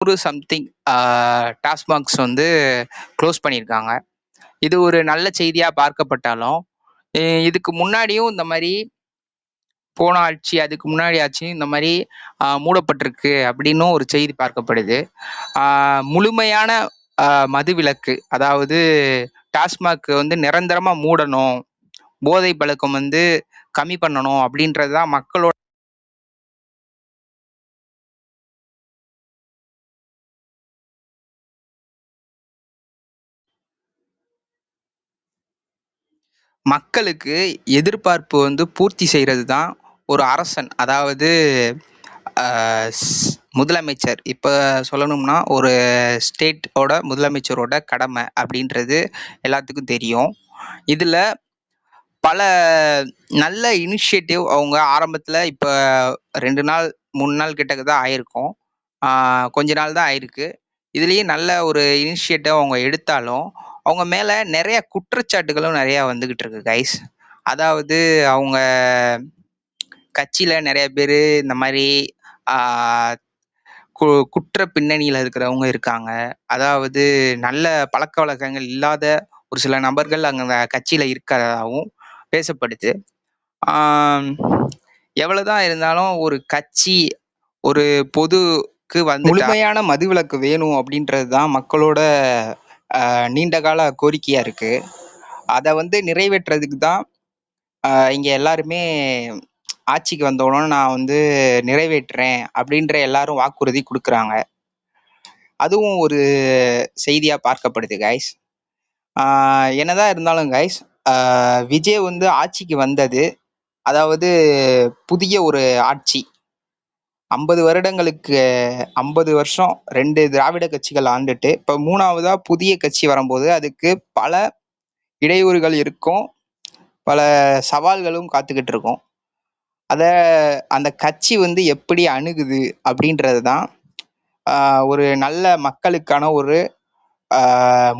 100 something டாஸ்மாக்ஸ் வந்து close பண்ணியிருக்காங்க. இது ஒரு நல்ல செய்தியா பார்க்கப்பட்டாலும், இதுக்கு முன்னாடியும் இந்த மாதிரி போன ஆட்சி, அதுக்கு முன்னாடி ஆட்சியும் இந்த மாதிரி மூடப்பட்டிருக்கு அப்படின்னும் ஒரு செய்தி பார்க்கப்படுது. முழுமையான மதுவிலக்கு, அதாவது டாஸ்மாக் வந்து நிரந்தரமா மூடணும், போதை பழக்கம் வந்து கம்மி பண்ணணும் அப்படின்றதுதான் மக்களோட மக்களுக்கு எதிர்பார்ப்பு வந்து பூர்த்தி செய்யறது தான் ஒரு அரசன், அதாவது முதலமைச்சர். இப்போ சொல்லணும்னா ஒரு ஸ்டேட்டோட முதலமைச்சரோட கடமை அப்படின்றது எல்லாத்துக்கும் தெரியும். இதில் பல நல்ல இனிஷியேட்டிவ் அவங்க ஆரம்பத்தில் இப்போ 2 நாள் 3 நாள் கிட்டக்க தான் ஆயிருக்கும், கொஞ்ச நாள் தான் ஆயிருக்கு. இதுலேயே நல்ல ஒரு இனிஷியேட்டிவ் அவங்க எடுத்தாலும் அவங்க மேலே நிறைய குற்றச்சாட்டுகளும் நிறையா வந்துக்கிட்டு இருக்கு கைஸ். அதாவது அவங்க கட்சியில் நிறைய பேர் இந்த மாதிரி குற்ற பின்னணியில் இருக்கிறவங்க இருக்காங்க. அதாவது நல்ல பழக்க வழக்கங்கள் இல்லாத ஒரு சில நபர்கள் அங்கே கட்சியில் இருக்கிறதாகவும் பேசப்படுது. எவ்வளவுதான் இருந்தாலும் ஒரு கட்சி ஒரு பொதுக்கு வந்து முழுமையான மதுவிலக்கு வேணும் அப்படின்றது தான் மக்களோட நீண்ட கால கோரிக்கையா இருக்கு. அதை வந்து நிறைவேற்றுறதுக்கு தான் இங்க எல்லாருமே ஆட்சிக்கு வந்தோடனே நான் வந்து நிறைவேற்றுறேன் அப்படின்ற எல்லாரும் வாக்குறுதி கொடுக்குறாங்க. அதுவும் ஒரு செய்தியா பார்க்கப்படுது கைஸ். என்னதான் இருந்தாலும் கைஸ், விஜய் வந்து ஆட்சிக்கு வந்தது, அதாவது புதிய ஒரு ஆட்சி, 50 வருடங்களுக்கு 50 வருஷம் 2 திராவிட கட்சிகள் ஆண்டுட்டு இப்போ 3ஆவதா புதிய கட்சி வரும்போது அதுக்கு பல இடையூறுகள் இருக்கும், பல சவால்களும் காத்துக்கிட்டு இருக்கும். அந்த கட்சி வந்து எப்படி அணுகுது அப்படின்றது தான் ஒரு நல்ல மக்களுக்கான ஒரு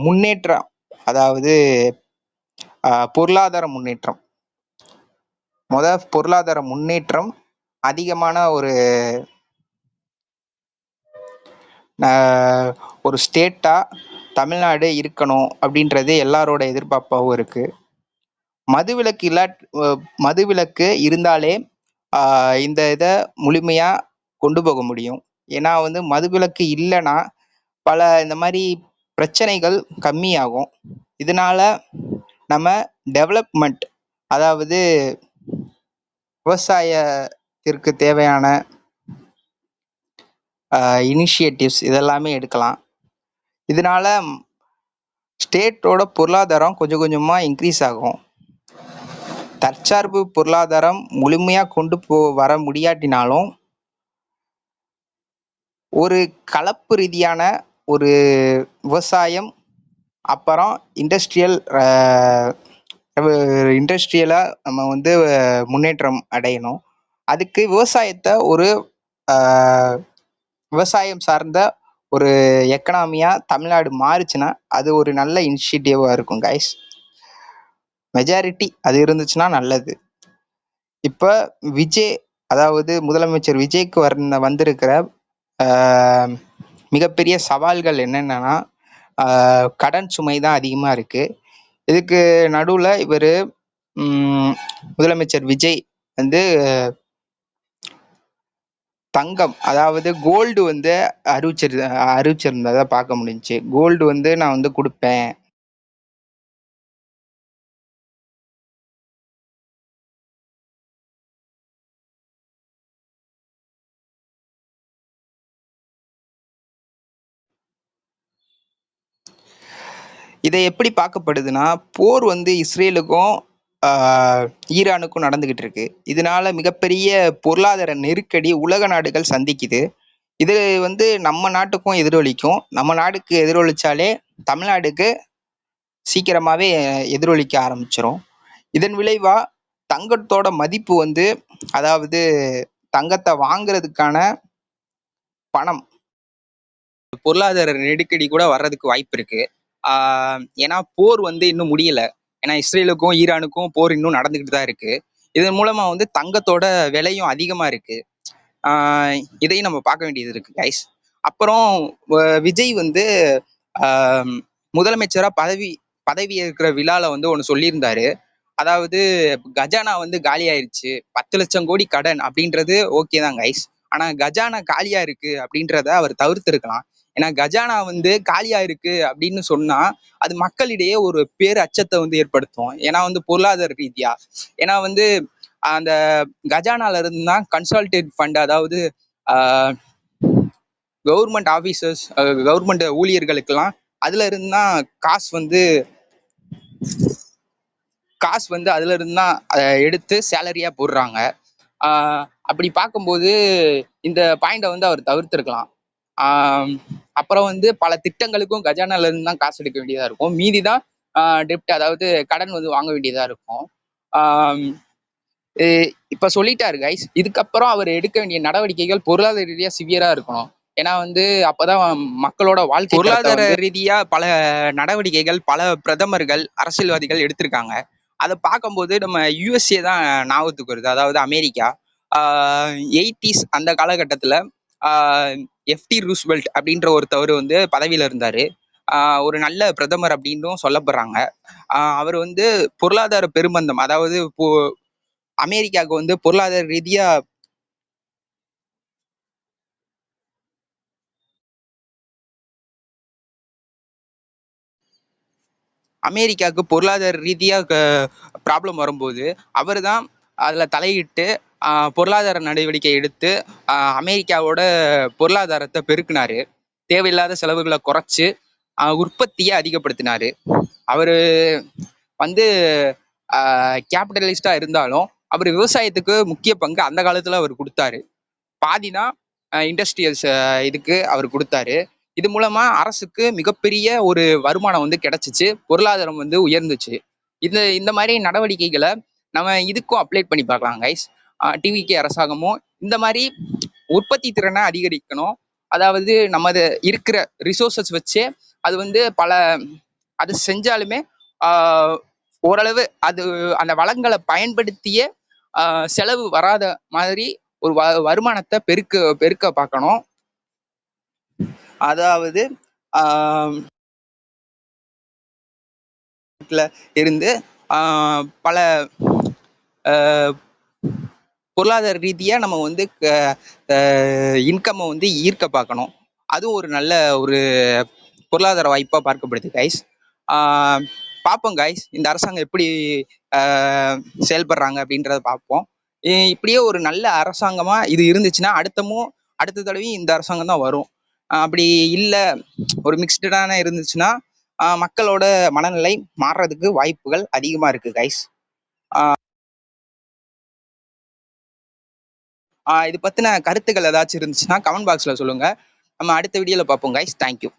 முன்னேற்றம், அதாவது பொருளாதார முன்னேற்றம். பொருளாதார முன்னேற்றம் அதிகமான ஒரு ஸ்டேட்டா தமிழ்நாடு இருக்கணும் அப்படின்றது எல்லாரோட எதிர்பார்ப்பாகவும் இருக்கு. மதுவிலக்கு இருந்தாலே இந்த இதை முழுமையா கொண்டு போக முடியும். ஏன்னா வந்து மதுவிலக்கு இல்லைன்னா பல இந்த மாதிரி பிரச்சனைகள் கம்மியாகும். இதனால நம்ம டெவலப்மெண்ட், அதாவது விவசாயத்திற்கு தேவையான இனிஷியேட்டிவ்ஸ் இதெல்லாமே எடுக்கலாம். இதனால ஸ்டேட்டோட பொருளாதாரம் கொஞ்சம் கொஞ்சமா இன்க்ரீஸ் ஆகும். தற்சார்பு பொருளாதாரம் முழுமையா கொண்டு வர முடியாட்டினாலும் ஒரு கலப்பு ரீதியான ஒரு விவசாயம், அப்புறம் இண்டஸ்ட்ரியலா நம்ம வந்து முன்னேற்றம் அடையணும். அதுக்கு விவசாயத்தை ஒரு விவசாயம் சார்ந்த ஒரு எக்கனாமியா தமிழ்நாடு மாறுச்சுன்னா அது ஒரு நல்ல இனிஷியேட்டிவா இருக்கும் கைஸ். மெஜாரிட்டி அது இருந்துச்சுன்னா நல்லது. இப்போ விஜய், அதாவது முதலமைச்சர் விஜய்க்கு வந்திருக்கிற மிகப்பெரிய சவால்கள் என்னென்னா கடன் சுமை தான் அதிகமாக இருக்கு. இதுக்கு நடுவில் இவர் முதலமைச்சர் விஜய் வந்து தங்கம், அதாவது கோல்டு வந்து அறிவிச்சிருந்ததை பார்க்க முடிஞ்சுச்சு. கோல்டு வந்து நான் வந்து கொடுப்பேன், இதை எப்படி பார்க்கப்படுதுன்னா போர் வந்து இஸ்ரேலுக்கும் ஈரானுக்கும் நடந்துகிட்டு இருக்கு. இதனால மிகப்பெரிய பொருளாதார நெருக்கடி உலக நாடுகள் சந்திக்குது. இது வந்து நம்ம நாட்டுக்கும் எதிரொலிக்கும். நம்ம நாட்டுக்கு எதிரொலிச்சாலே தமிழ்நாடுக்கு சீக்கிரமாவே எதிரொலிக்க ஆரம்பிச்சிடும். இதன் விளைவா தங்கத்தோட மதிப்பு வந்து, அதாவது தங்கத்தை வாங்குறதுக்கான பணம், பொருளாதார நெருக்கடி கூட வர்றதுக்கு வாய்ப்பு இருக்கு. ஏன்னா போர் வந்து இன்னும் முடியல. ஏன்னா இஸ்ரேலுக்கும் ஈரானுக்கும் போர் இன்னும் நடந்துகிட்டு தான் இருக்கு. இதன் மூலமா வந்து தங்கத்தோட விலையும் அதிகமா இருக்கு. இதையும் நம்ம பார்க்க வேண்டியது இருக்கு கைஸ். அப்புறம் விஜய் வந்து ஆஹ் முதலமைச்சரா பதவி ஏற்கிற விழால வந்து ஒண்ணு சொல்லியிருந்தாரு. அதாவது கஜானா வந்து காலி ஆயிருச்சு, 10 லட்சம் கோடி கடன் அப்படின்றது ஓகே தான் கைஸ். ஆனா கஜானா காலியா இருக்கு அப்படின்றத அவர் தவிர்த்திருக்கலாம். ஏன்னா கஜானா வந்து காலியா இருக்கு அப்படின்னு சொன்னா அது மக்களிடையே ஒரு பேர் அச்சத்தை வந்து ஏற்படுத்தும். ஏன்னா வந்து பொருளாதார ரீதியா, ஏன்னா வந்து அந்த கஜானால இருந்து தான் கன்சால்டேட் ஃபண்ட், அதாவது கவர்மெண்ட் ஆபீசர்ஸ், கவர்மெண்ட் ஊழியர்களுக்கெல்லாம் அதுல இருந்து தான் காசு வந்து அதுல இருந்து தான் எடுத்து சேலரியா போடுறாங்க. அப்படி பார்க்கும்போது இந்த பாயிண்டை வந்து அவர் தவிர்த்திருக்கலாம். ஆஹ் அப்புறம் வந்து பல திட்டங்களுக்கும் கஜானால இருந்து தான் காசு எடுக்க வேண்டியதா இருக்கும். மீதி தான் டெப்ட், அதாவது கடன் வந்து வாங்க வேண்டியதா இருக்கும். ஆஹ் இப்ப சொல்லிட்டாரு கைஸ். இதுக்கப்புறம் அவர் எடுக்க வேண்டிய நடவடிக்கைகள் பொருளாதார ரீதியா சிவியரா இருக்கணும். ஏன்னா வந்து அப்பதான் மக்களோட வாழ்க்கை பொருளாதார ரீதியா பல நடவடிக்கைகள் பல பிரதமர்கள் அரசியல்வாதிகள் எடுத்திருக்காங்க. அதை பார்க்கும்போது நம்ம யுஎஸ்ஏ தான் ஞாபகத்துக்கு வருது. அதாவது அமெரிக்கா 80s அந்த காலகட்டத்துல எஃப்டி ரூஸ்வெல்ட் அப்படின்ற ஒருத்தவர் வந்து பதவியில இருந்தாரு. ஒரு நல்ல பிரதமர் அப்படின்னும் சொல்லப்படுறாங்க. அவர் வந்து பொருளாதார பெருமந்தம், அதாவது இப்போ அமெரிக்காவுக்கு வந்து பொருளாதார ரீதியா அமெரிக்காவுக்கு பொருளாதார ரீதியா ப்ராப்ளம் வரும்போது அவர் தான் அதுல தலையிட்டு பொருளாதார நடவடிக்கை எடுத்து அமெரிக்காவோட பொருளாதாரத்தை பெருக்கினாரு. தேவையில்லாத செலவுகளை குறைச்சு உற்பத்தியை அதிகப்படுத்தினாரு. அவரு வந்து கேபிட்டலிஸ்டா இருந்தாலும் அவர் விவசாயத்துக்கு முக்கிய பங்கு அந்த காலத்துல அவர் கொடுத்தாரு. பாதிதான் இண்டஸ்ட்ரியல்ஸ் இதுக்கு அவர் கொடுத்தாரு. இது மூலமா அரசுக்கு மிகப்பெரிய ஒரு வருமானம் வந்து கிடைச்சிச்சு, பொருளாதாரம் வந்து உயர்ந்துச்சு. இந்த மாதிரி நடவடிக்கைகளை நம்ம இதுக்கும் அப்ளை பண்ணி பார்க்கலாம் கைஸ். டிவிகே அரசாங்கமும் இந்த மாதிரி உற்பத்தி திறனை அதிகரிக்கணும். அதாவது நம்ம இருக்கிற ரிசோர்சஸ் வச்சு அது வந்து அது செஞ்சாலுமே ஓரளவு அது அந்த வளங்களை பயன்படுத்திய செலவு வராத மாதிரி ஒரு வருமானத்தை பெருக்க பார்க்கணும். அதாவது இருந்து பல பொருளாதார ரீதியா நம்ம வந்து இன்கம்மை வந்து ஈர்க்க பார்க்கணும். அதுவும் ஒரு நல்ல ஒரு பொருளாதார வாய்ப்பா பார்க்கப்படுது கைஸ். பார்ப்போம் கைஸ், இந்த அரசாங்கம் எப்படி செயல்படுறாங்க அப்படின்றத பார்ப்போம். இப்படியே ஒரு நல்ல அரசாங்கமா இது இருந்துச்சுன்னா அடுத்த தடவையும் இந்த அரசாங்கம் தான் வரும். அப்படி இல்லை, ஒரு மிக்ஸ்டான இருந்துச்சுன்னா மக்களோட மனநிலை மாறுறதுக்கு வாய்ப்புகள் அதிகமா இருக்கு கைஸ். இது பத்தின கருத்துக்கள் ஏதாச்சும் இருந்துச்சுன்னா கமெண்ட் பாக்ஸ்ல சொல்லுங்க. நம்ம அடுத்த வீடியோல பார்ப்போம் கைஸ். தேங்க்யூ.